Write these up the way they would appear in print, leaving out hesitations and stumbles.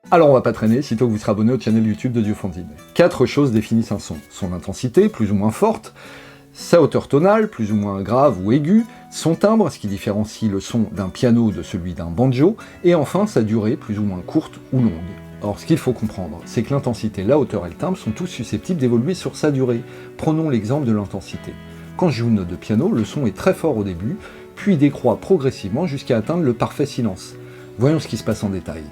Alors on va pas traîner, sitôt que vous serez abonné au channel YouTube de Diophantine. 4 choses définissent un son. Son intensité, plus ou moins forte, sa hauteur tonale, plus ou moins grave ou aiguë, son timbre, ce qui différencie le son d'un piano de celui d'un banjo, et enfin sa durée, plus ou moins courte ou longue. Or, ce qu'il faut comprendre, c'est que l'intensité, la hauteur et le timbre sont tous susceptibles d'évoluer sur sa durée. Prenons l'exemple de l'intensité. Quand je joue une note de piano, le son est très fort au début, puis décroît progressivement jusqu'à atteindre le parfait silence. Voyons ce qui se passe en détail.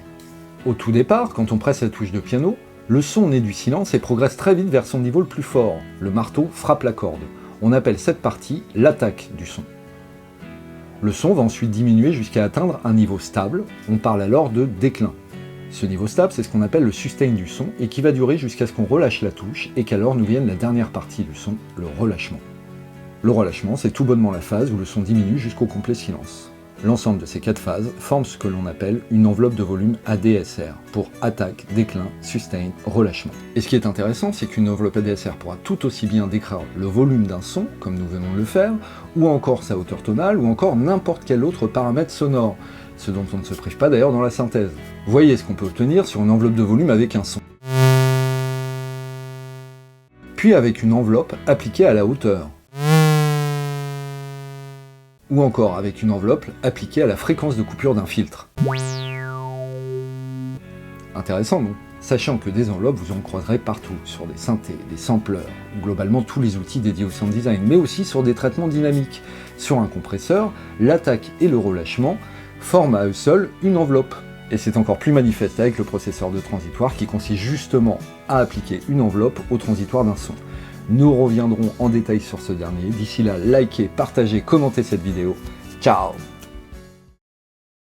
Au tout départ, quand on presse la touche de piano, le son naît du silence et progresse très vite vers son niveau le plus fort. Le marteau frappe la corde. On appelle cette partie l'attaque du son. Le son va ensuite diminuer jusqu'à atteindre un niveau stable, on parle alors de déclin. Ce niveau stable, c'est ce qu'on appelle le sustain du son et qui va durer jusqu'à ce qu'on relâche la touche et qu'alors nous vienne la dernière partie du son, le relâchement. Le relâchement, c'est tout bonnement la phase où le son diminue jusqu'au complet silence. L'ensemble de ces 4 phases forme ce que l'on appelle une enveloppe de volume ADSR, pour attaque, déclin, sustain, relâchement. Et ce qui est intéressant, c'est qu'une enveloppe ADSR pourra tout aussi bien décrire le volume d'un son, comme nous venons de le faire, ou encore sa hauteur tonale, ou encore n'importe quel autre paramètre sonore, ce dont on ne se prive pas d'ailleurs dans la synthèse. Voyez ce qu'on peut obtenir sur une enveloppe de volume avec un son. Puis avec une enveloppe appliquée à la hauteur. Ou encore avec une enveloppe appliquée à la fréquence de coupure d'un filtre. Intéressant, non? Sachant que des enveloppes, vous en croiserez partout, sur des synthés, des sampleurs, ou globalement tous les outils dédiés au sound design, mais aussi sur des traitements dynamiques. Sur un compresseur, l'attaque et le relâchement forment à eux seuls une enveloppe. Et c'est encore plus manifeste avec le processeur de transitoire qui consiste justement à appliquer une enveloppe au transitoire d'un son. Nous reviendrons en détail sur ce dernier. D'ici là, likez, partagez, commentez cette vidéo. Ciao!